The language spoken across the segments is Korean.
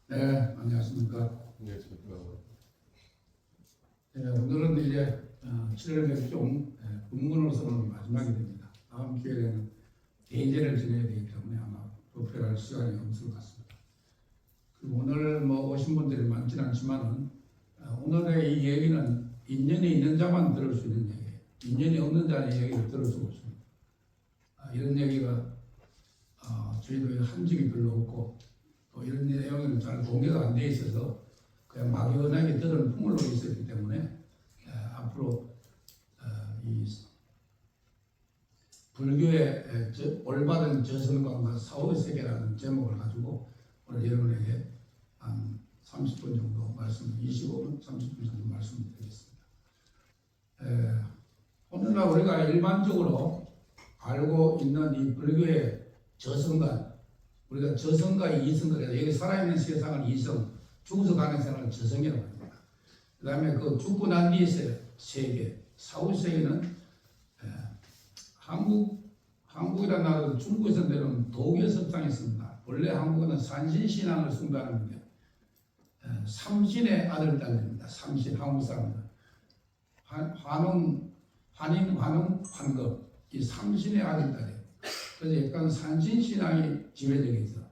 네, 안녕하십니까. 안녕하십니까. 네, 오늘은 이제 7월 백종 본문으로서는 마지막이 됩니다. 다음 기회에는 대제를 지내야 되기 때문에 아마 부패할 시간이 없을 것 같습니다. 그리고 오늘 오신 분들이 많지는 않지만은 오늘의 이 얘기는 인연이 있는 자만 들을 수 있는 얘기예요. 인연이 없는 자의 얘기를 들을 수가 없습니다. 이런 얘기가 저희도 한 적이 별로 없고 또 이런 내용은 잘 공개가 안 돼 있어서 그냥 막연하게 들은 풍물로 있었기 때문에 앞으로 이 불교의 올바른 저선관과 사후의 세계라는 제목을 가지고 오늘 여러분에게 한 30분 정도 25분, 30분 정도 말씀을 드리겠습니다. 오늘날 우리가 일반적으로 알고 있는 이 불교의 저선관, 우리가 저성과 이성과 여기 살아있는 세상을 이성, 죽어서 가는 세상을 저성이라고 합니다. 그 다음에 그 죽고 난 뒤의 세계, 사후 세계는 한국이라는 나라도 중국에서 내려온 도교 석상이 있습니다. 원래 한국은 산신신앙을 숭배하는데 삼신의 아들 딸입니다. 삼신, 한국 사람들은 환인, 환웅, 환급 이 삼신의 아들 딸이에요. 그래서 약간 산신신앙이 지배적이죠.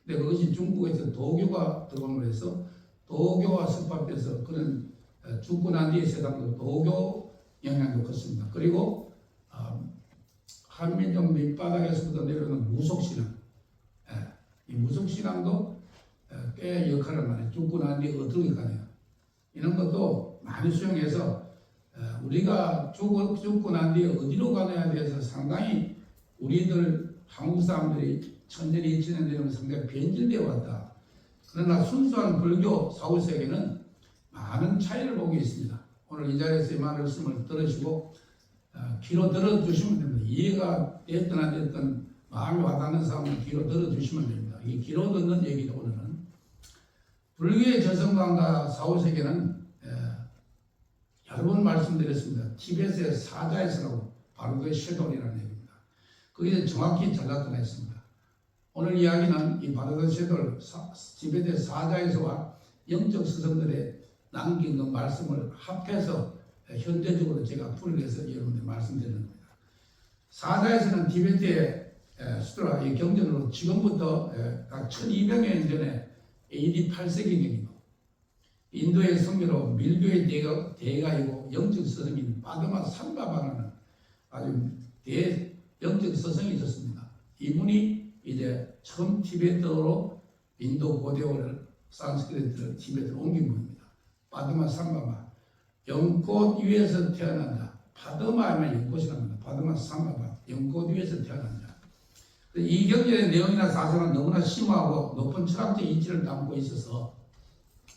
근데 그것이 중국에서 도교가 들어옴으로 해서 도교와 습합돼서 그런 죽고 난 뒤의 세상도 도교 영향도 컸습니다. 그리고 한민족 밑바닥에서부터 내려오는 무속신앙, 이 무속신앙도 꽤 역할을 많이 해요. 죽고 난 뒤에 어떻게 가냐 이런 것도 많이 수용해서 우리가 죽고 난 뒤에 어디로 가냐에 대해서 상당히 우리들 한국 사람들이 천년이 2000년 되면 상당히 변질되어 왔다. 그러나 순수한 불교 사후세계는 많은 차이를 보고 있습니다. 오늘 이 자리에서 이 말씀을 들으시고 귀로 들어주시면 됩니다. 이해가 됐든 안 됐든 마음이 와닿는 사람은 귀로 들어주시면 됩니다. 이 귀로 듣는 얘기도 오늘은 불교의 저성관과 사후세계는 여러 번 말씀드렸습니다. 티벳의 사자에서라고 바로의 쉐돌이라는 얘기입니다. 그게 정확히 잘 나타나 있습니다. 오늘 이야기는 이 바로의 쉐돌 티벳의 사자에서와 영적 스승들의 남긴 그 말씀을 합해서 현대적으로 제가 풀이해서 여러분들 말씀드리는 겁니다. 사자에서는 티베트의 수도라 이 경전으로 지금부터 약 1200년 전에 AD 8세기경이고 인도의 성교로 밀교의 대가이고 영적 스승인 바드마 삼바바라는 아주 영적 스승이 있었습니다. 이분이 이제 처음 티베트로 인도 고대어를 산스크리트를 티베트로 옮긴 분입니다. 바드마 삼바바. 연꽃 위에서 태어난 자. 바드마 하면 연꽃이랍니다. 바드마 삼바바. 연꽃 위에서 태어난 자. 이 경전의 내용이나 사상은 너무나 심하고 높은 철학적 이치를 담고 있어서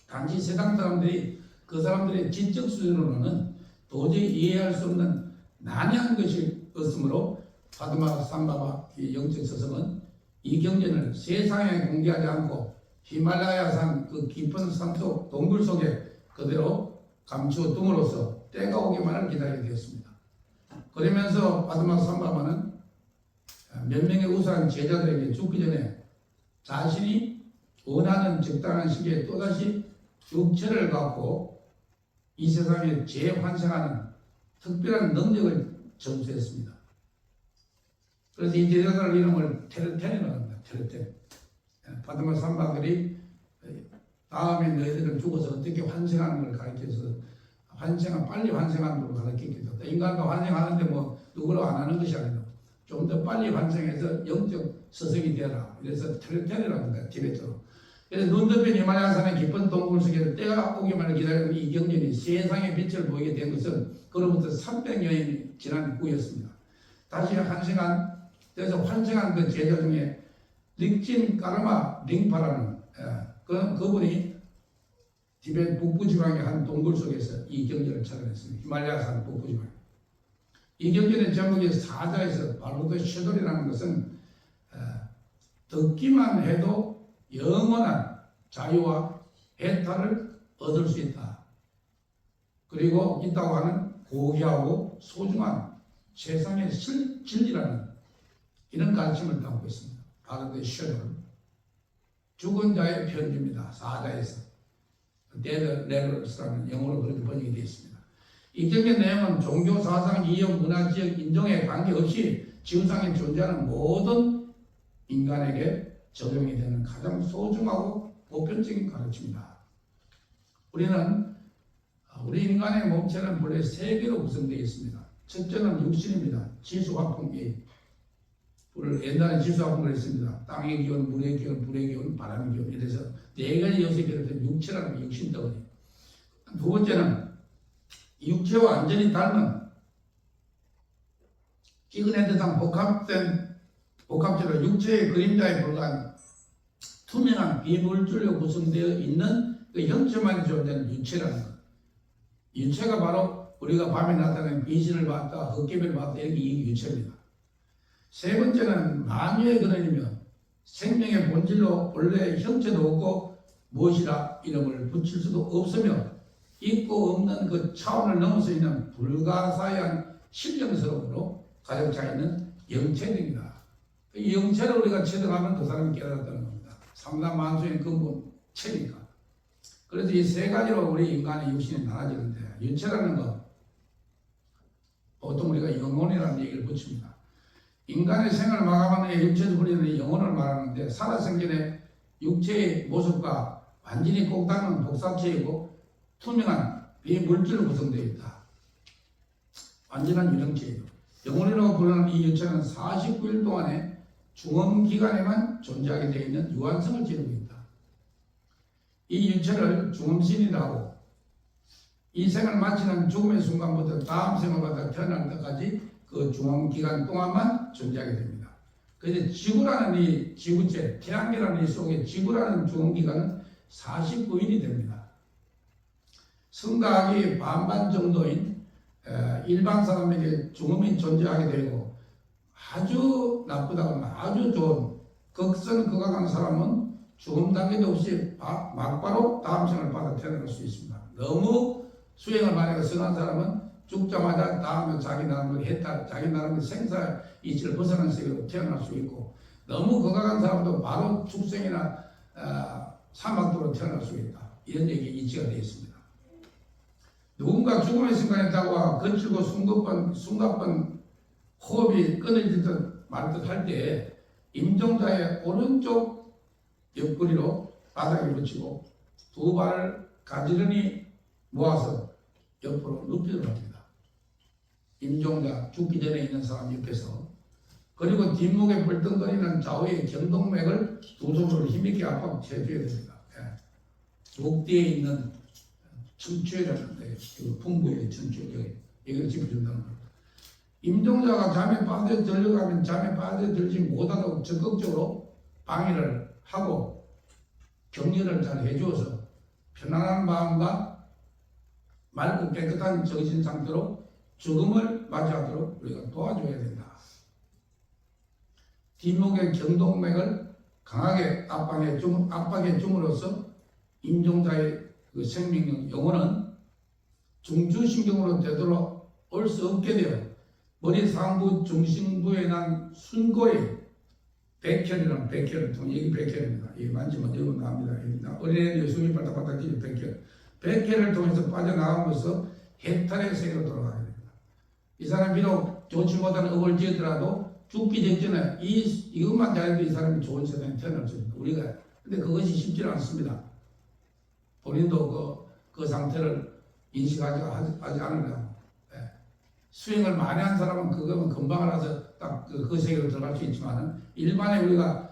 단지 세상 사람들이 그 사람들의 지적 수준으로는 도저히 이해할 수 없는 난해한 것이었으므로 바드마 삼바바 영적 스승은 이 경전을 세상에 공개하지 않고 히말라야산 그 깊은 산속 동굴 속에 그대로 감추어 둠으로써 때가 오기만을 기다리게 되었습니다. 그러면서 바드마 삼바바는 몇 명의 우수한 제자들에게 죽기 전에 자신이 원하는 적당한 시기에 또다시 육체를 갖고 이 세상에 재환생하는 특별한 능력을 점수했습니다. 그래서 이 제자들 이름을 테르텐이라고 합니다. 테르텐. 바드마 삼바들이 다음에 너희들은 죽어서 어떻게 환생하는 걸 가르쳐서 빨리 환생하는 걸 가르치기도 했다. 인간과 환생하는데 누구로 안 하는 것이 아니라 좀 더 빨리 환생해서 영적 스승이 되라. 그래서 테르텐이라고 합니다. 티베트로. 그래서 눈 덮인 히말라야산의 깊은 동굴 속에서 때가 오기만을 기다리는 이 경전이 세상의 빛을 보이게 된 것은 그로부터 300년이 지난 후였습니다. 다시 그래서 환생한 그 제자 중에 릭진 까르마 링파라는 그분이 티베트 북부지방의 한 동굴 속에서 이 경전을 찾아냈습니다. 히말라야산 북부지방. 이 경전의 제목이 사자에서 바로도 쉐돌이라는 것은 듣기만 해도 영원한 자유와 해탈을 얻을 수 있다. 그리고 있다고 하는 고귀하고 소중한 세상의 진리라는 이런 가르침을 담고 있습니다. 바로도 쉐돌. 죽은 자의 편지입니다. 사자에서. 데드 레터스라는 영어로 그렇게 번역이 되어 있습니다. 이 책의 내용은 종교, 사상, 이념, 문화, 지역, 인종에 관계없이 지구상에 존재하는 모든 인간에게 적용이 되는 가장 소중하고 보편적인 가르침입니다. 우리 인간의 몸체는 본래 세 개로 구성되어 있습니다. 첫째는 육신입니다. 지수화풍기. 옛날에 지수화풍을 했습니다. 땅의 기운, 물의 기운, 불의 기운, 바람의 기운. 이래서 네 가지 여섯 개를 된 육체라는 거, 육신 덩어리. 두 번째는 육체와 완전히 닮은 끼근의 듯한 복합체로 육체의 그림자에 불과한 투명한 비물질로 구성되어 있는 그 형체만 존재하는 유체라는 것. 유체가 바로 우리가 밤에 나타나는 귀신을 봤다, 헛개비를 봤다, 이렇게 이 유체입니다. 세 번째는 만유의 근원이며 생명의 본질로 원래 형체도 없고 무엇이라 이름을 붙일 수도 없으며 있고 없는 그 차원을 넘어서 있는 불가사의한 신령스러움으로 가득 차 있는 영체입니다. 이 영체를 우리가 체득하면 그 사람이 깨달았다는 겁니다. 삼라만수의 근본체니까. 그래서 이 세 가지로 우리 인간의 육신이 나눠지는데, 윤체라는 것, 보통 우리가 영혼이라는 얘기를 붙입니다. 인간의 생을 마감하는 육체에서 부리는 영혼을 말하는데, 살아생전에 육체의 모습과 완전히 꼭 닮은 복사체이고 투명한 비물질로 구성되어 있다. 완전한 유령체이고, 영혼이라고 부르는 이 육체는 49일 동안의 중음기간에만 존재하게 되어 있는 유한성을 지니고 있다. 이 육체를 중음신이라고, 이 생을 마치는 죽음의 순간부터 다음 생을 받아 태어날 때까지 그 중음기간 동안만 존재하게 됩니다. 그래서 지구라는 이 지구체, 태양계라는 이 속에 지구라는 중음기간은 49일이 됩니다. 성과학이 반반 정도인 일반 사람에게 중음이 존재하게 되고, 아주 나쁘다거나 아주 좋은 극선극악한 사람은 죽음 단계도 없이 막바로 다음 생을 받아 태어날 수 있습니다. 너무 수행을 많이 해서 선한 사람은 죽자마자 다음에 자기 나름을 했다, 자기 나름의 생사 이치를 벗어난 세계로 태어날 수 있고, 너무 극악한 사람도 바로 축생이나 사막도로 태어날 수 있다. 이런 얘기 이치가 되어 있습니다. 누군가 죽음의 순간에 다가와 거칠고 숨가쁜 호흡이 끊어질 듯 말 듯 할 때 임종자의 오른쪽 옆구리로 바닥에 붙이고 두 발을 가지런히 모아서 옆으로 눕히도록 합니다. 임종자 죽기 전에 있는 사람 옆에서. 그리고 뒷목에 벌덩거리는 좌우의 경동맥을 두 손으로 힘있게 압박해줘야 됩니다. 목 뒤에 있는 척추라는 그 풍부의 척추, 여기를 짚어준다는 겁니다. 임종자가 잠에 빠져들려가면 잠에 빠져들지 못하도록 적극적으로 방해를 하고 격려를 잘 해주어서 편안한 마음과 맑고 깨끗한 정신 상태로 죽음을 맞이하도록 우리가 도와줘야 된다. 뒷목의 경동맥을 강하게 압박해 줌으로써 임종자의 그 생명력, 영혼은 중추신경으로 되돌아올 수 없게 되어 머리 상부 중심부에 난 순고의 백혈이라는 백혈을 통해, 여기 백혈입니다. 이게 만지면 여기 나옵니다. 어린애들이 숨이 바닥바닥 뛰는 백혈. 백혈을 통해서 빠져나가면서 해탈의 세계로 돌아가게 됩니다. 이 사람이 비록 좋지 못한 업을 지었더라도 죽기 직전에 이것만 잘해도 이 사람이 좋은 세상에 태어날 수 있습니다. 우리가. 근데 그것이 쉽지 않습니다. 본인도 그 상태를 인식하지 않으려고. 수행을 많이 한 사람은 그거는 금방 알아서 딱 그 세계로 들어갈 수 있지만은 일반에 우리가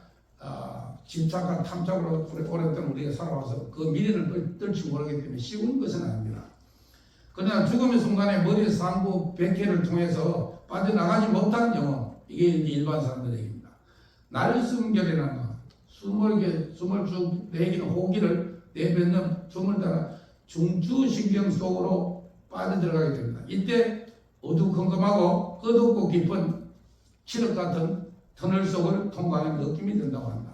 집착과 탐착으로 오랫동안 우리가 살아와서 그 미래를 떨치 모르기 때문에 쉬운 것은 아닙니다. 그러나 죽음의 순간에 머리 상부 백회를 통해서 빠져나가지 못한 영혼, 이게 일반 사람들의 얘기입니다. 날숨결이라는 것, 숨을 쭉 내기는 호기를 내뱉는 숨을 따라 중추신경 속으로 빠져들어가게 됩니다. 이때 어두컴컴하고 끝없고 깊은 칠흑 같은 터널 속을 통과하는 느낌이 든다고 한다.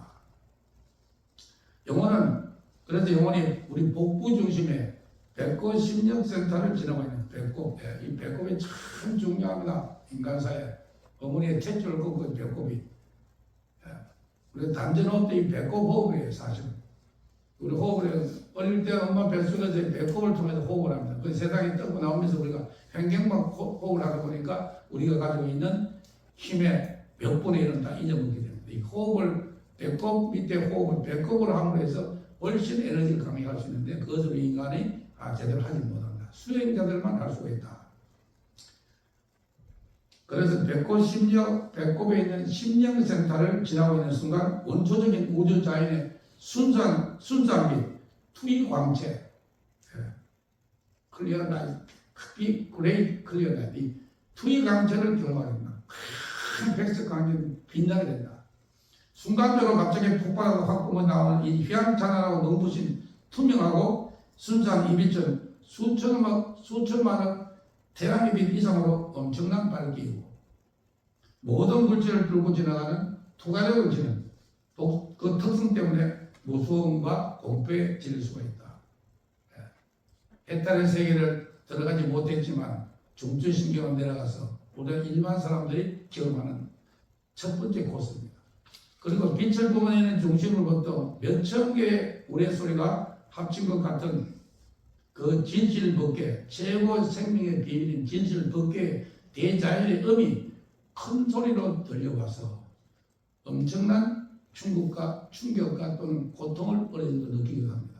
그래서 영혼이 우리 복부 중심에 배꼽 심령센터를 지나고 있는 배꼽. 이 배꼽이 참 중요합니다. 인간사에. 어머니의 탯줄을 꺾은 배꼽이. 우리 단전호흡 때 이 배꼽 호흡을 해요, 사실은. 우리 호흡을 해요. 어릴 때 엄마 뱃속에서 배꼽을 통해서 호흡을 합니다. 그 세상에 떠고 나오면서 우리가 횡격막 호흡을 하다 보니까 우리가 가지고 있는 힘의 몇 분의 1은 다 잊어먹게 됩니다. 이 호흡을, 배꼽 밑에 호흡을 배꼽으로 함으로 해서 훨씬 에너지를 강화할 수 있는데 그것을 인간이 제대로 하지 못한다. 수행자들만 할 수가 있다. 그래서 배꼽에 있는 심령센터를 지나고 있는 순간 원초적인 우주자연의 순수한 빛, 투이 광채, 클리어 라이트, 이 그레이 클리어 라이트, 이 투이 광채를 경험합니다. 큰 백색 광채는 빛나게 된다. 순간적으로 갑자기 폭발하고 확 뿜어 나오는 이 휘황찬란하고 눈부신 투명하고 순수한 이 빛은 수천만억 태양의 빛 이상으로 엄청난 밝기이고 모든 물질을 뚫고 지나가는 투과력을 지닌 그 특성 때문에 무서움과 공포에 질릴 수가 있다. 해탈의 세계를 들어가지 못했지만 중추신경을 내려가서 우리는 일반 사람들이 경험하는 첫 번째 코스입니다. 그리고 빛을 뿜어내는 중심으로부터 몇천 개의 우레소리가 합친 것 같은 그 진실 법계, 최고 생명의 비밀인 진실 법계의 대자연의 음이 큰 소리로 들려와서 엄청난 충격과 또는 고통을 어느 정도 느끼기도 합니다.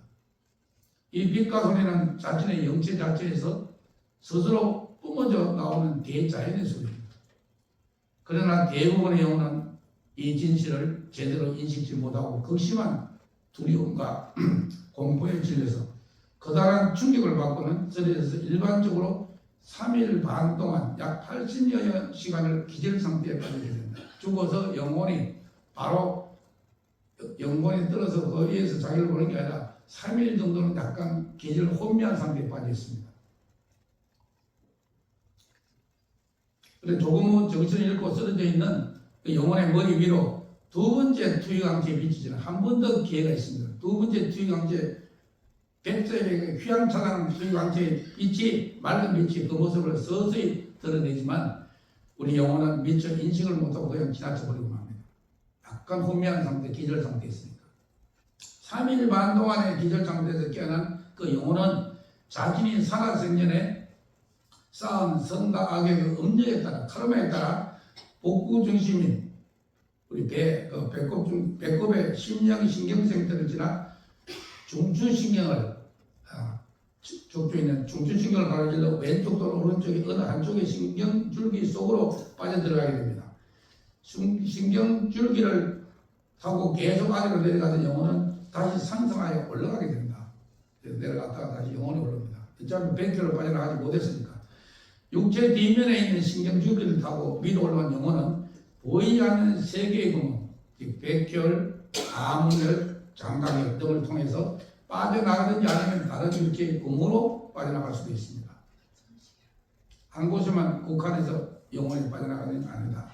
이 빛과 소리는 자신의 영체 자체에서 스스로 뿜어져 나오는 대자연의 소리입니다. 그러나 대부분의 영혼은 이 진실을 제대로 인식지 못하고 극심한 두려움과 공포에 질려서 커다란 충격을 받고는 저리에서 일반적으로 3일 반 동안 약 80여 시간을 기절 상태에 빠지게 된다. 죽어서 영혼이 떨어서 거기에서 자기를 보는 게 아니라 3일 정도는 약간 기절 혼미한 상태에 빠져 있습니다. 그래 조금은 정신을 잃고 쓰러져 있는 그 영혼의 머리 위로 두 번째 투유강제에 비치지는 한 번 더 기회가 있습니다. 두 번째 투유강제 백세의 휘황찬란한 투유강제의 빛이 맑은 빛이 그 모습을 서서히 드러내지만 우리 영혼은 미처 인식을 못하고 그냥 지나쳐버리고 맙니다. 약간 혼미한 상태, 기절 상태에 있으니까 3일 반 동안의 기절 상태에서 깨어난 그 영혼은 자신이 살아생전에 쌓은 선과 악의 그 음력에 따라 카르마에 따라 복구 중심인 우리 배꼽의 신경센터를 지나 중추신경을 족주에 있는 중추신경을 가로질러 왼쪽 또는 오른쪽의 어느 한쪽의 신경줄기 속으로 빠져들어가게 됩니다. 신경줄기를 타고 계속 아래로 내려가던 영혼은 다시 상승하여 올라가게 됩니다. 내려갔다가 다시 영혼이 올라옵니다. 어차피 100km 빠져나가지 못했으니까. 육체 뒷면에 있는 신경줄기를 타고 위로 올라간 영혼은 보이지 않는 세 개의 구멍, 백혈, 암혈, 장강혈 등을 통해서 빠져나가든지 아니면 다른 육체의 구멍으로 빠져나갈 수도 있습니다. 한 곳에만 국한해서 영혼이 빠져나가는 게 아니다.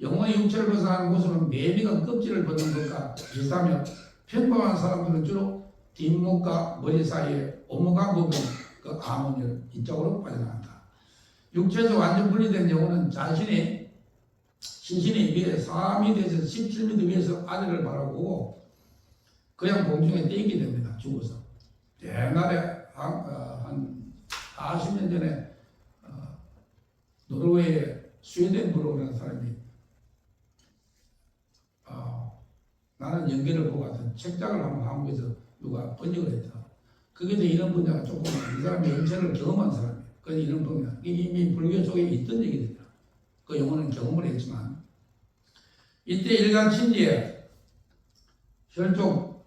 영혼의 육체를 벗어나는 곳은 매미가 껍질을 벗는 것과 비슷하며 평범한 사람들은 주로 뒷목과 머리 사이에 오목한 부분, 그 암흑혈 이쪽으로 빠져나간다. 육체에서 완전 분리된 영혼은 자신의 신신이 위에 4m에서 17m 위에서 아래를 바라보고 그냥 공중에 떼게 됩니다. 죽어서. 옛날에 한 40년 전에 노르웨이 스웨덴브로라는 사람이 나는 연계를 보고 같은 책장을 한번 한국에서 누가 번역을 했다. 거기에 이런 분야가 조금 이 사람이 영체를 경험한 사람이에요. 그래서 이런 분야 이미 불교 속에 있던 얘기들이야. 그 영혼은 경험을 했지만 이때 일간 친지에 혈족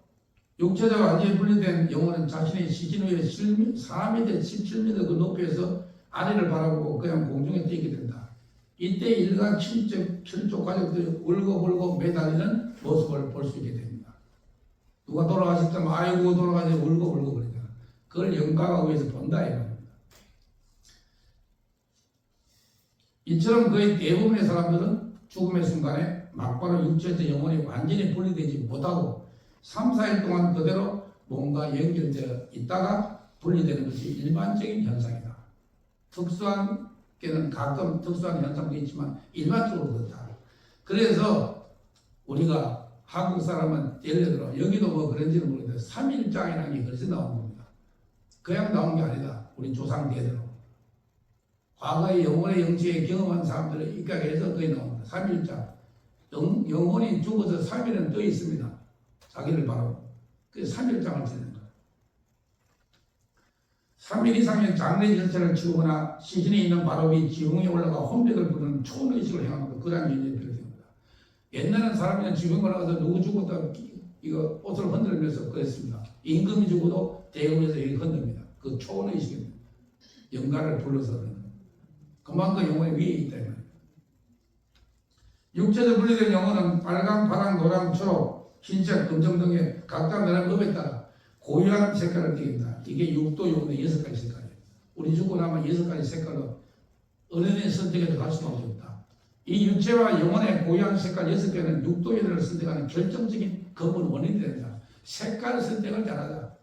육체적 완전히 분리된 영혼은 자신의 시신 위에 4m, 17m 그 높이에서 아래를 바라보고 그냥 공중에 뛰게 된다. 이때 일간 친적 혈족 가족들이 울고불고 매달리는 모습을 볼 수 있게 됩니다. 누가 돌아가셨다면 아이고 돌아가서 울고불고 그러잖아. 그걸 영광하기 위해서 본다 이겁니다. 이처럼 거의 대부분의 사람들은 죽음의 순간에 막바로 육체에서 영혼이 완전히 분리되지 못하고 3, 4일 동안 그대로 뭔가 연결되어 있다가 분리되는 것이 일반적인 현상이다. 특수한 게는 가끔 특수한 현상도 있지만 일반적으로 그렇다. 그래서 우리가 한국 사람은 예를 들어 여기도 뭐 그런지는 모르겠는데 3일장이라는 게 그래서 나온 겁니다. 그냥 나온 게 아니다. 우리 조상 대대로. 과거의 영혼의 영지에 경험한 사람들을 입각해서 거기 나옵니다. 3일장. 영혼이 죽어서 3일은 떠 있습니다. 자기를 바라보고. 그래서 3일장을 지는 거예요. 3일 이상의 장례 절차를 치르거나 시신에 있는 바로비 지붕에 올라가 혼백을 부르는 초의식을 행하는 것. 그 다음에 이제 비롯됩니다. 옛날에는 사람이 지붕에 올라가서 누구 죽었다 이거 옷을 흔들면서 그랬습니다. 임금이 죽어도 대금에서 이렇게 흔듭니다. 그 초의식입니다. 영가를 불러서 그러는 거예요. 그만큼 영혼이 위에 있다. 육체에서 분리된 영혼은 빨강, 파랑, 노랑, 초록, 흰색, 검정 등의 각각 나라의 법에 따라 고유한 색깔을 띠긴다. 이게 6도 영혼의 6가지 색깔이에요. 우리 죽고 나면 6가지 색깔로 어른의 선택에도 갈 수밖에 없다. 이 육체와 영혼의 고유한 색깔 6개는 6도 영혼을 선택하는 결정적인 근본 원인이 된다. 색깔 선택을 잘하자.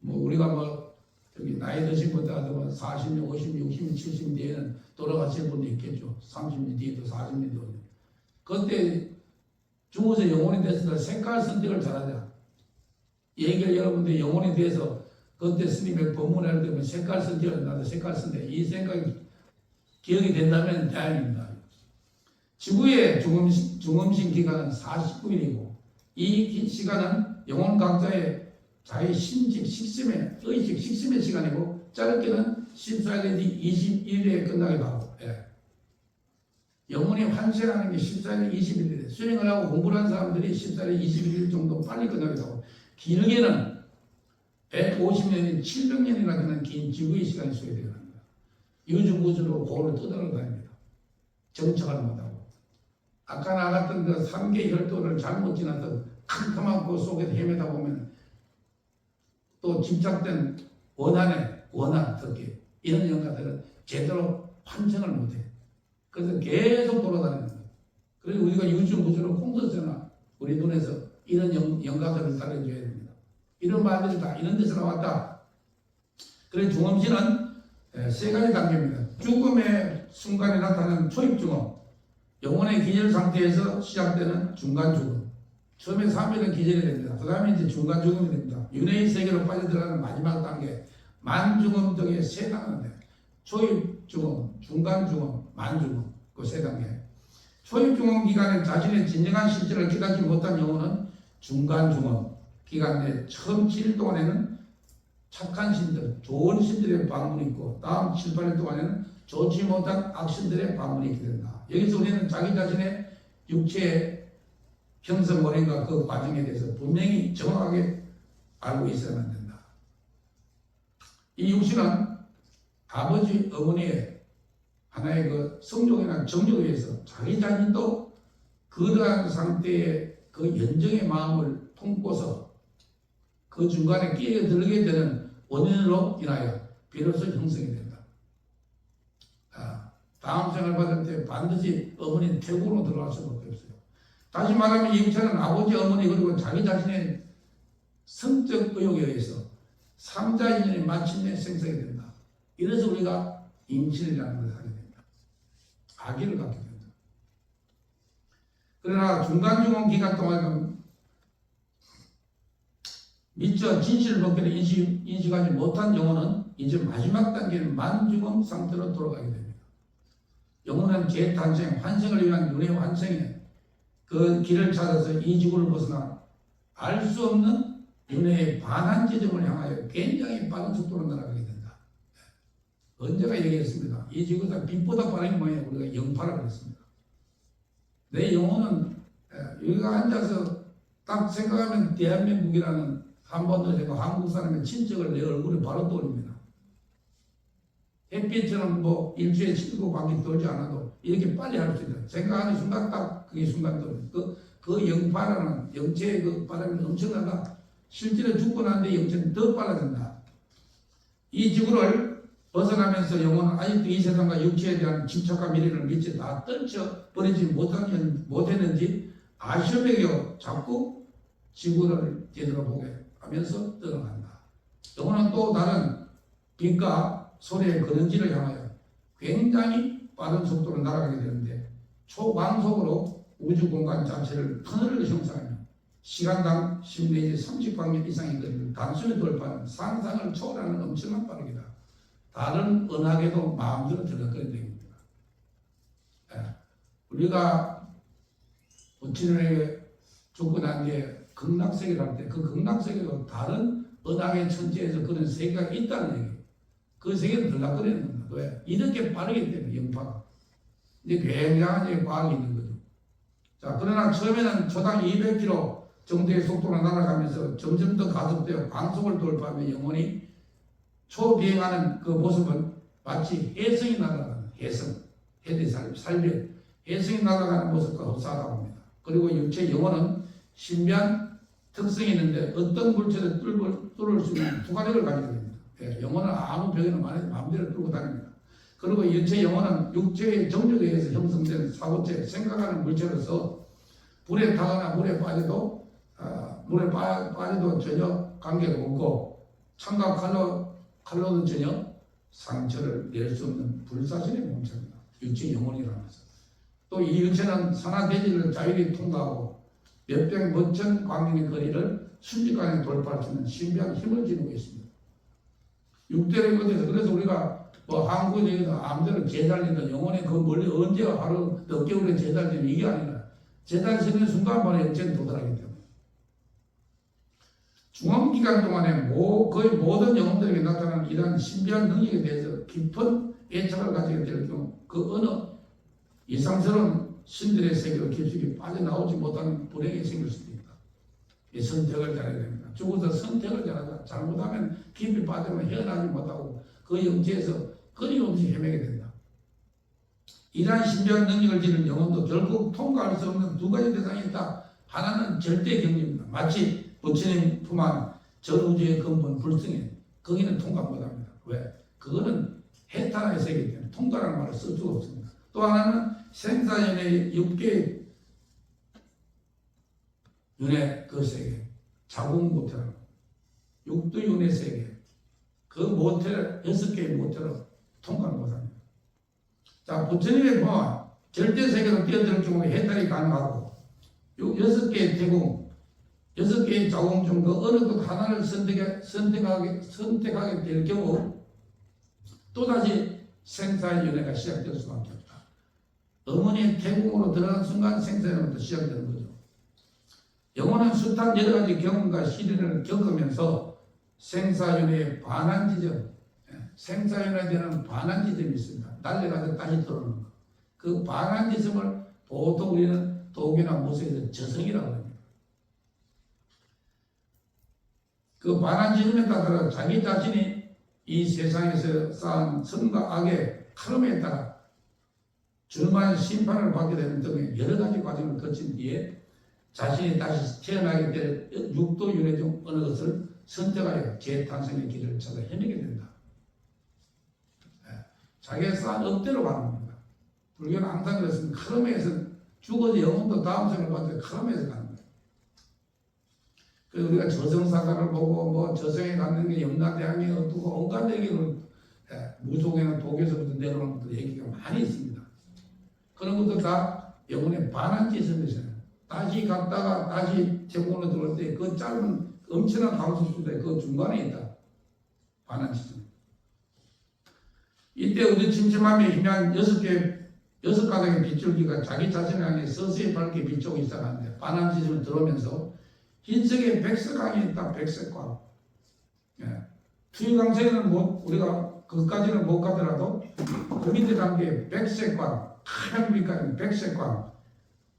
뭐 우리가 뭐 여기 나이 드신 분들 40년, 50년, 60년, 70년 뒤에는 돌아가실 분도 있겠죠. 30년 뒤에도 40년 뒤에도. 그때 죽어서 영혼이 됐을 때 색깔 선택을 잘하자. 얘기를 여러분들 영혼에 대해서 그때 스님의 법문을 때면 색깔 선택을 한다. 색깔 선택. 이 생각이 기억이 된다면 다행입니다. 지구의 중음신 기간은 49일이고 이 시간은 영혼 각자의 자기 심직, 식심의, 의식, 식심의 시간이고 짧게는 심사일이 21일에 끝나기도 하고 영혼이 환생하는 게 심사일이 21일에 수행을 하고 공부를 한 사람들이 심사일이 21일 정도 빨리 끝나기도 하고 길게는 150년인 700년이나 되는 긴 지구의 시간이 소요되어 합니다. 유주무주로 고를 떠돌아다닙니다. 정착을 못하고 아까 나갔던 그 3개 혈도를 잘못 지났던 캄캄한 곳 속에 헤매다 보면 또 집착된 원한, 특히 이런 영가들은 제대로 환생을 못해. 그래서 계속 돌아다니는 거예요. 그래서 우리가 유주무주로 콩서잖아. 우리 눈에서 이런 영가들을 따라줘야 됩니다. 이런 말들이 다 이런 데서 나왔다. 그래서 중음신은 세 가지 단계입니다. 죽음의 순간에 나타나는 초입중음, 영혼의 기절 상태에서 시작되는 중간 죽음. 처음에 3일은 기절이 됩니다. 그 다음에 이제 중간 죽음이 됩니다. 윤회의 세계로 빠져들어가는 마지막 단계, 만죽음 등의 세 단계인데, 초입 죽음, 중간 죽음, 만죽음, 그 세 단계. 초입 죽음 기간에 자신의 진정한 실체를 깨닫지 못한 영혼은 중간 죽음 기간 내 처음 7일 동안에는 착한 신들, 좋은 신들의 방문이 있고, 다음 7, 8일 동안에는 좋지 못한 악신들의 방문이 있게 된다. 여기서 우리는 자기 자신의 육체의 형성 원인과 그 과정에 대해서 분명히 정확하게 알고 있어야만 된다. 이 육신은 아버지, 어머니의 하나의 그 성욕이나 정욕에 의해서 자기 자신도 그러한 상태의 그 연정의 마음을 품고서 그 중간에 끼어들게 되는 원인으로 인하여 비로소 형성이 된다. 다음 생을 받을 때 반드시 어머니 태국으로 들어갈 수밖에 없어요. 다시 말하면 이 육체는 아버지, 어머니 그리고 자기 자신의 성적 의욕에 의해서 삼자 인연이 마침내 생성이 된다. 이래서 우리가 임신이라는 것을 하게 됩니다. 아기를 갖게 된다. 그러나 중간중간 기간 동안 미처 진실을 벗겨내 인식하지 못한 영혼은 이제 마지막 단계는 만중음 상태로 돌아가게 됩니다. 영혼은 재탄생, 환생을 위한 눈의 환생에 그 길을 찾아서 이 지구를 벗어나 알 수 없는 윤회의 반한 지점을 향하여 굉장히 빠른 속도로 날아가게 된다. 언제가 얘기했습니다. 이 지구가 빛보다 빠른 게 뭐냐? 우리가 영파라고 했습니다. 내 영혼은 여기가 앉아서 딱 생각하면 대한민국이라는 한 번도 제가 한국 사람의 친척을 내 얼굴에 바로 떠올립니다. 햇빛처럼 뭐 일주일에 7바퀴 돌지 않아도 이렇게 빨리 할 수 있다. 생각하는 순간 딱 그게 순간 돌립니다. 그 영파라는 영체의 그 바람이 엄청나다. 실제로 죽고 나는데 영체는 더 빨라진다. 이 지구를 벗어나면서 영혼은 아직도 이 세상과 육체에 대한 집착과 미래를 미처 다 떨쳐버리지 못했는지 아쉬움에 자꾸 지구를 제대로 보게 하면서 떠나간다. 영혼은 또 다른 빛과 소리의 그런지를 향하여 굉장히 빠른 속도로 날아가게 되는데 초광속으로 우주 공간 자체를 터널을 형성하며 시간당 10 내지 30광년 이상의 거리를 단순히 돌파하는 상상을 초월하는 엄청난 빠르기다. 다른 은하계도 마음대로 들어가는 얘기입니다. 우리가 부친에게 죽고 난 뒤에 극락세계를 할 때 그 극락세계도 다른 은하계 천지에서 그런 세계가 있다는 얘기예요. 그 세계를 들락거리는 겁니다. 왜? 이렇게 빠르기 때문에 영파가. 이제 굉장한 과학이 있는 거죠. 자, 그러나 처음에는 초당 200km 정도의 속도로 날아가면서 점점 더 가속되어 광속을 돌파하며 영원히 초비행하는 그 모습은 마치 혜성이 날아가는 혜성, 살벽, 혜성이 날아가는 모습과 흡사하다고 합니다. 그리고 육체 영혼은 신비한 특성이 있는데 어떤 물체를 뚫을 수 있는 투과력을 가지게 됩니다. 영혼은 아무 벽에는 마음대로 뚫고 다닙니다. 그리고 육체 영혼은 육체의 정력에 의해서 형성된 사고체, 생각하는 물체로서 불에 타거나 물에 빠져도 전혀 관계가 없고 창과 칼로는 전혀 상처를 낼 수 없는 불사신의 몸체입니다. 육체 영혼이라면서. 또 이 육체는 산하대지를 자유히 통과하고 몇천 광년의 거리를 순식간에 돌파할 수 있는 신비한 힘을 지니고 있습니다. 육대를 거쳐서 그래서 우리가 한국에서 아무데나 제달리는 영혼의 그 멀리 언제 하루 몇 개월에 제달리는 이게 아니라 제달리는 순간 바로 영체에 도달하기 때문에 중원기간 동안에 거의 모든 영혼들에게 나타나는 이러한 신비한 능력에 대해서 깊은 애착을 가지게 될 경우 그 어느 이상스러운 신들의 세계로 깊숙이 빠져나오지 못하는 불행이 생길 수도 있다. 이 선택을 잘해야 됩니다. 죽어서 선택을 잘하자. 잘못하면 깊이 빠지면 헤어나지 못하고 그 영지에서 끊임없이 헤매게 된다. 이러한 신비한 능력을 지닌 영혼도 결국 통과할 수 없는 두 가지 대상이 있다. 하나는 절대 경지입니다. 마치 부처님 품안 전우주의 근본 불승에 거기는 통과 못합니다. 왜? 그거는 해탈의 세계이기 때문에 통과라는 말을 쓸 수가 없습니다. 또 하나는 생사연의 6개의 윤회 그 세계, 자궁 모태라고 6도 윤회 세계 그 모태 6개의 모태로 통과를 못합니다. 자, 부처님의 보면 절대 세계로 뛰어들 경우에 해탈이 가능하고 6개의 태궁 6개의 자궁 중 그 어느 것 하나를 선택하게 될 경우 또다시 생사의 윤회가 시작될 수밖에 없다. 어머니의 태궁으로 들어간 순간 생사연부터 시작되는 거죠. 영혼은 숱한 여러 가지 경험과 시련을 겪으면서 생사윤회의 반환 지점, 생사윤회에 대한 반환 지점이 있습니다. 날려가서 다시 들어오는 것. 그 반환 지점을 보통 우리는 도교나 모세에서 저성이라고 합니다. 그 반환 지점에 따라 자기 자신이 이 세상에서 쌓은 선과 악의 카르마에 따라 줄만 심판을 받게 되는 등의 여러 가지 과정을 거친 뒤에 자신이 다시 태어나게 될 육도 윤회 중 어느 것을 선택하여 재탄생의 길을 찾아 헤매게 된다. 자기가 쌓은 억대로 가는 겁니다. 불교는 항상 그렇습니다. 카르마에서 죽어도 영혼도 다음 생을 받아서 카르마에서 가는 거예요. 그래서 우리가 저승사가를 보고 저승에 가는 게 염라대왕이 어떻고 온갖 얘기를 무속에는 독에서부터 내려오는 것도 얘기가 많이 있습니다. 그런 것도 다 영혼의 반환 지점이잖아요. 다시 갔다가 다시 태공으로 들어올 때 그 짧은 엄청난 가로수인데 그 중간에 있다. 반환 지점. 이때 우리 침침함에 희미한 6가닥의 빗줄기가 자기 자신을 향해 서서히 밝게 비추고 시작하는데 반환 지점을 들어오면서 흰색의 백색광이 있다. 백색광. 투유강세는 우리가 그까지는 못 가더라도 그 밑에 담긴 백색광, 하얀 빛깔인 백색광,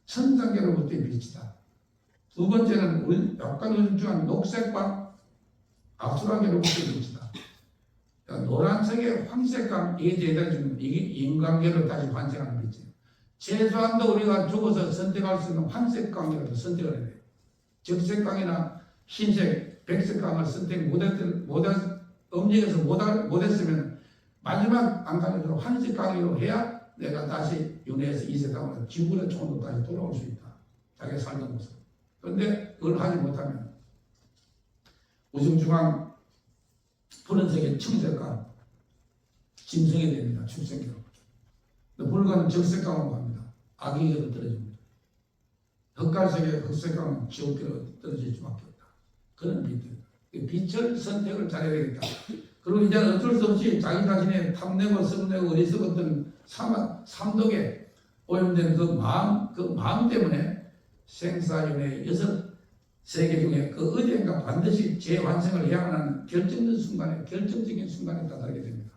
천상계로부터의 빛이다. 두 번째는 우리 약간 우중한 녹색광, 아수라계로부터의 빛이다. 노란색의 황색광, 이게 대단히 이게 인간계로 다시 반생하는 빛이에요. 최소한도 우리가 죽어서 선택할 수 있는 황색광이라도 선택을 해야 돼요. 적색광이나 흰색, 백색광을 선택 음력에서 못했으면 마지막 안간으로 황색광으로 해야 내가 다시 윤회에서 이 세상으로 지구의 총으로 다시 돌아올 수 있다. 자기가 살던 모습. 그런데 그걸 하지 못하면 우중중한 푸른색의 청색광 짐승이 됩니다. 출생기로. 불가는 적색광으로 갑니다. 악의적으로 떨어집니다. 흑갈색의 흑색감은 지옥으로 떨어질 수밖에 없다. 그런 빛. 빛을 선택을 잘해야 되겠다. 그리고 이제 어쩔 수 없이 자기 자신의 탐내고 썩내고 어리석었던 삼독에 오염된 그 마음 때문에 생사윤회 6세계 중에 그 어디인가 반드시 재환생을 해야 하는 결정적인 순간에 다다르게 됩니다.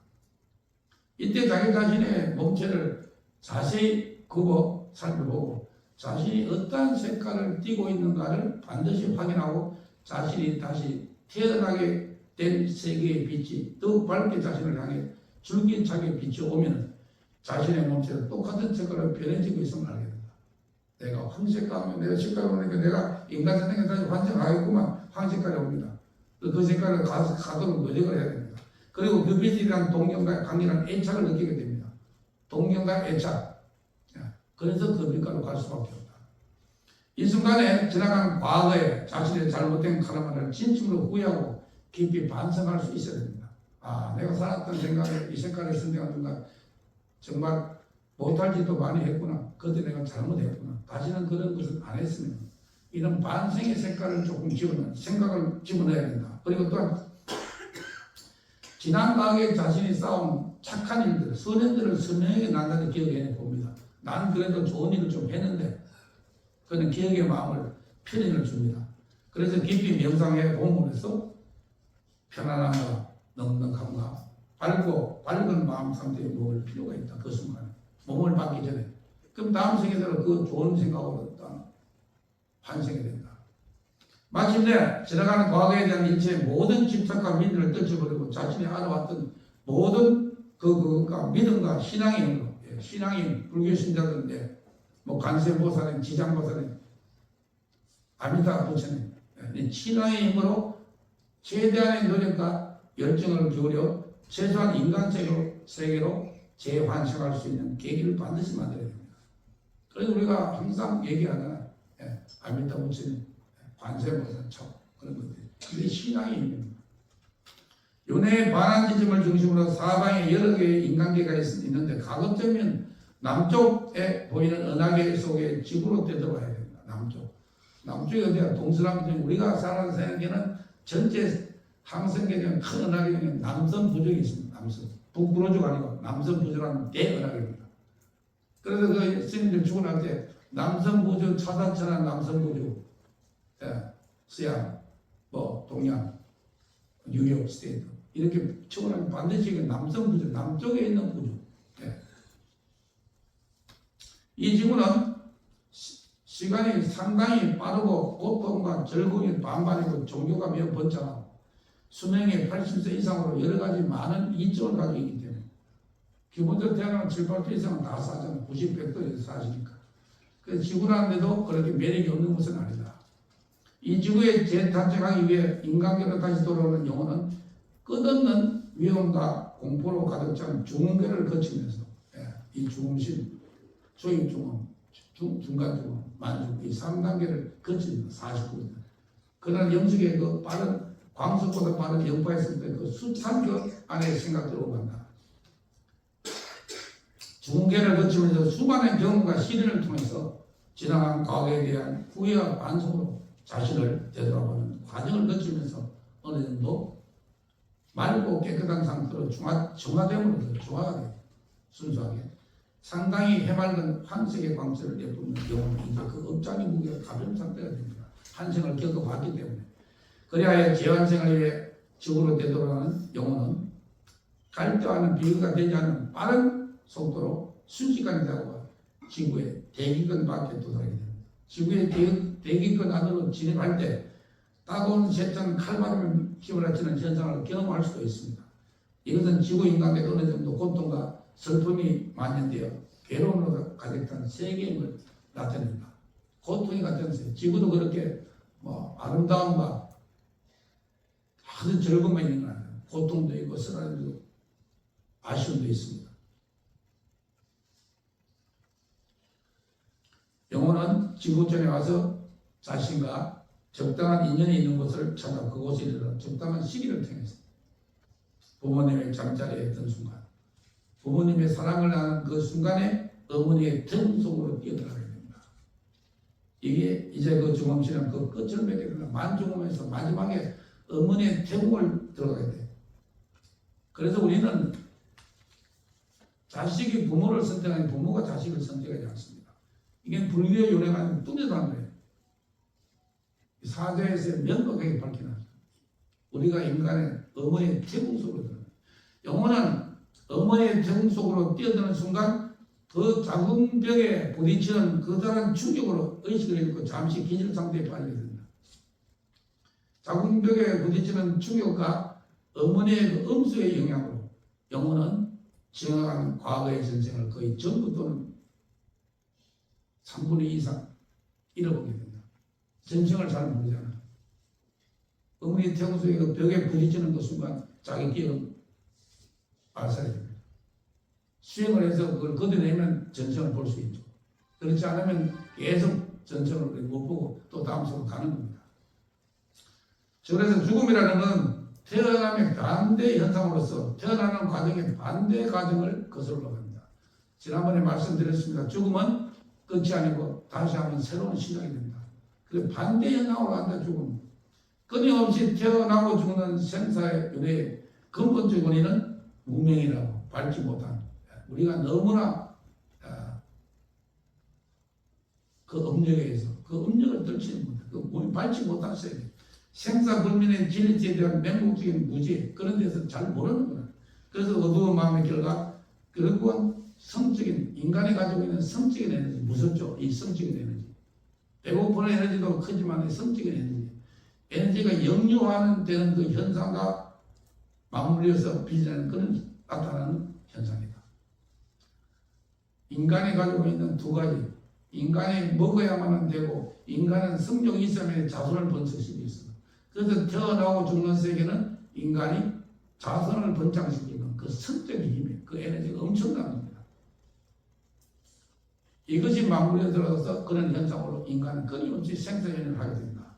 이때 자기 자신의 몸체를 자세히 굽어 살펴보고 자신이 어떠한 색깔을 띠고 있는가를 반드시 확인하고 자신이 다시 태어나게 된 세계의 빛이 더욱 밝게 자신을 향해 줄기차게 비춰오면 자신의 몸체는 똑같은 색깔로 변해지고 있음을 알게 됩니다. 내가 황색깔하면 내가 색깔을 보니까 내가 인간 세상에 다시 환생하겠구만. 황색깔이 옵니다. 그 색깔을 가도록 노력을 해야 됩니다. 그리고 그 빛에 대한 동경과 강렬한 애착을 느끼게 됩니다. 동경과 애착. 그래서 그 빛깔로 갈 수밖에 없다. 이 순간에 지나간 과거에 자신의 잘못된 카르마를 진심으로 후회하고 깊이 반성할 수 있어야 됩니다. 아, 내가 살았던 생각에 이 색깔을 선택한 순간 정말 못할 짓도 많이 했구나. 그때 내가 잘못했구나. 다시는 그런 것을 안 했으면 이런 반성의 색깔을 조금 생각을 집어넣어야 된다. 그리고 또한 지난 과거에 자신이 쌓은 착한 일들, 선행들을 선명하게 나날이 기억해 봅니다. 난 그래도 좋은 일을 좀 했는데 그는 기억의 마음을 편인을 줍니다. 그래서 깊이 명상해 봄으로써 편안함과 넉넉함과 밝은 마음 상태에 먹을 필요가 있다. 그 순간에 몸을 받기 전에 그럼 다음 생에서는 그 좋은 생각으로 환생이 된다. 마침내 지나가는 과거에 대한 일체의 모든 집착과 믿음을 떨쳐버리고 자신이 알아왔던 모든 그가 믿음과 신앙의 힘으로 신앙인 불교 신자들인데 뭐 관세음보살님, 지장보살님, 아미타 부처님 신앙의 힘으로 최대한의 노력과 열정을 기울여 최소한 인간 세계로 재환생할 수 있는 계기를 반드시 만들어야 됩니다. 그래서 우리가 항상 얘기하잖아요. 아미타 부처님, 관세음보살 그런 것들. 그게 신앙의 힘입니다. 윤회의 반환 지점을 중심으로 사방에 여러 개의 인간계가 있는데 가급적이면 남쪽에 보이는 은하계 속에 지구로 되돌아야 됩니다. 남쪽이 어디야? 동서남북. 우리가 살아가는 세계는 전체 항성계 중에 큰 은하계 중에 남섬 부족이 있습니다. 남섬. 북부로주가 아니고 남섬 부족하는 대은하계입니다. 그래서 그 스님들 죽고 날 때 남섬 부족, 차단천한 남섬 부족, 서양, 동양, 뉴욕 스테이트 이렇게 처분하면 반드시 남섬 부족, 남쪽에 있는 부족. 이 지구는 시간이 상당히 빠르고 고통과 즐거움이 반반이고 종교가 매우 번창하고 수명이 80세 이상으로 여러 가지 많은 이점을 가지고 있기 때문에 기본적으로 태어나면 7, 8세 이상은 다 사잖아요. 90, 100도에서 사시니까. 그래서 지구라는데도 그렇게 매력이 없는 것은 아니다. 이 지구에 재탄생하기 위해 인간계로 다시 돌아오는 영혼은 끝없는 위험과 공포로 가득 찬 중음계를 거치면서 이 중음신, 소위 중음, 중간 중음, 만중 이 3단계를 거칩니다. 49년. 그러나 영숙의 그 빠른 광속보다 빠른 영파했을 때 그 숱한 그 안에 생각들로 간다. 중계를 거치면서 수많은 경험과 시련을 통해서 지나간 과거에 대한 후회와 반성으로 자신을 되돌아보는 과정을 거치면서 어느 정도 맑고 깨끗한 상태로 정화됨으로써 정화하게 순수하게 상당히 해맑은 황색의 광채를 내뿜는 영혼이 이제 그 업장의 무게가 가벼운 상태가 됩니다. 한생을 겪어봤기 때문에. 그리하여 재환생을 위해 지구로 되돌아가는 영혼은 갈등하는 비교가 되지 않는 빠른 속도로 순식간에 다가와 지구의 대기권 밖에 도달하게 됩니다. 지구의 대기권 안으로 진입할 때 따가운 셋전 칼바람을 휘몰아치는 현상을 경험할 수도 있습니다. 이것은 지구 인간에게 어느 정도 고통과 슬픔이 만연되어 괴로움으로 가득 찬 세계임을 나타냅니다. 고통이 같은 지구도 그렇게 아름다움과 아주 즐거움만 있는 건 아니에요. 고통도 있고 쓰라림도 아쉬움도 있습니다. 영혼은 지구촌에 와서 자신과 적당한 인연이 있는 곳을 찾아 그곳에 이르러 적당한 시기를 통해서 부모님의 잠자리에 있던 순간 부모님의 사랑을 나는 그 순간에 어머니의 등 속으로 뛰어들어가게 됩니다. 이게 이제 그 중흥신은 그 끝을 맺게 된다. 만중음에서 마지막에 어머니의 태국을 들어가야 돼. 그래서 우리는 자식이 부모를 선택하니 부모가 자식을 선택하지 않습니다. 이게 불교의 요례가 아니고 뚜렷한 거예요. 사자에서 명백하게 밝혀놨어요. 우리가 인간의 어머니의 태국 속으로 들어가요. 영혼은 어머니의 태국 속으로 뛰어드는 순간 그 작은 벽에 부딪히는 그다란 충격으로 의식을 잃고 잠시 기절 상태에 빠지게 됩니다. 작은 벽에 부딪히는 충격과 어머니의 그 음수의 영향으로 영혼은 지나간 과거의 전생을 거의 전부 또는 3분의 2 이상 잃어보게 됩니다. 전생을 잘 모르잖아. 어머니 태국 속에 그 벽에 부딪히는 그 순간 자기 기억은 발산이 됩니다. 수행을 해서 그걸 걷어내면 전생을 볼 수 있죠. 그렇지 않으면 계속 전생을 못 보고 또 다음 생으로 가는 겁니다. 그래서 죽음이라는 건 태어남의 반대 현상으로서 태어나는 과정의 반대 과정을 거슬러 갑니다. 지난번에 말씀드렸습니다. 죽음은 끝이 아니고 다시 한번 새로운 시작이 됩니다. 그 반대 현상으로 간다. 죽음. 끊임없이 태어나고 죽는 생사의 윤회의 근본적 원인은 무명이라고 밟지 못한 우리가 너무나 그 업력에 의해서 그 업력을 떨치는 겁니다. 그 밟지 못한 세계. 생사불민의 진리에 대한 맹목적인 무지 그런 데서 잘 모르는 거예요. 그래서 어두운 마음의 결과 결국은 성적인 인간이 가지고 있는 성적인 에너지 무섭죠. 이 성적인 에너지 배고픈 에너지도 크지만 성적인 에너지가 역류하는 되는 그 현상과 맞물려서 빚어내는 그런 나타나는 현상이다. 인간이 가지고 있는 두 가지 인간이 먹어야만 되고 인간은 성욕이 있으면 자손을 번성시키고 있습니다. 그래서 태어나고 죽는 세계는 인간이 자손을 번창시키는 그 성적인 힘이 그 에너지가 엄청난 겁니다. 이것이 맞물려 들어서 그런 현상으로 인간은 끊임없이 생사연을 하게 됩니다.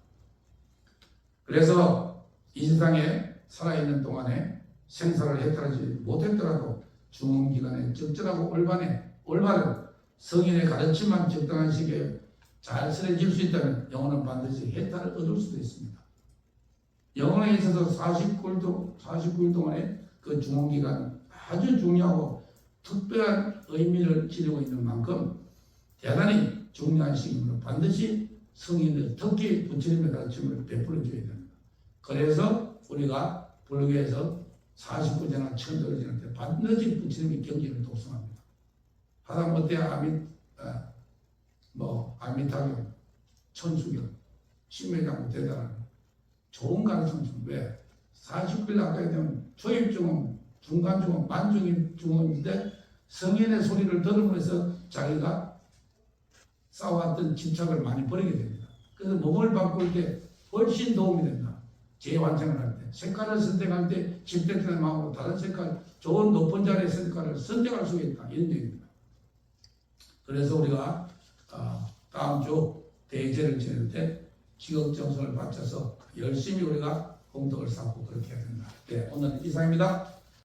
그래서 이 세상에 살아있는 동안에 생사를 해탈하지 못했더라도 중흥기간에 적절하고 올바른 성인의 가르침만 적당한 시기에 잘 설해질 수 있다면 영혼은 반드시 해탈을 얻을 수도 있습니다. 영혼에 있어서 49일 동안의 그 중흥기간은 아주 중요하고 특별한 의미를 지니고 있는 만큼 대단히 중요한 시기이므로 반드시 성인들, 특히 부처님의 가르침을 베풀어줘야 됩니다. 그래서 우리가 불교에서 49제나 천도를 지낼 때 반드시 부처님의 경기를 독송합니다. 하다못해 아미타경, 천수경, 신묘장구 대단한 좋은 가르침 중 왜? 49일 아까에 되면 초입중음, 중간중음, 만중임중음인데 성인의 소리를 들으면서 자기가 쌓아왔던 집착을 많이 버리게 됩니다. 그래서 몸을 바꿀 때 훨씬 도움이 된다. 재완성을 할 때, 색깔을 선택할 때 집착되는 마음으로 다른 색깔, 좋은 높은 자리의 색깔을 선택할 수 있다. 이런 얘기입니다. 그래서 우리가 다음 주 대제를 지낼 때 지극정성을 바쳐서 열심히 우리가 공덕을 쌓고 그렇게 해야 된다. 네, 오늘 이상입니다.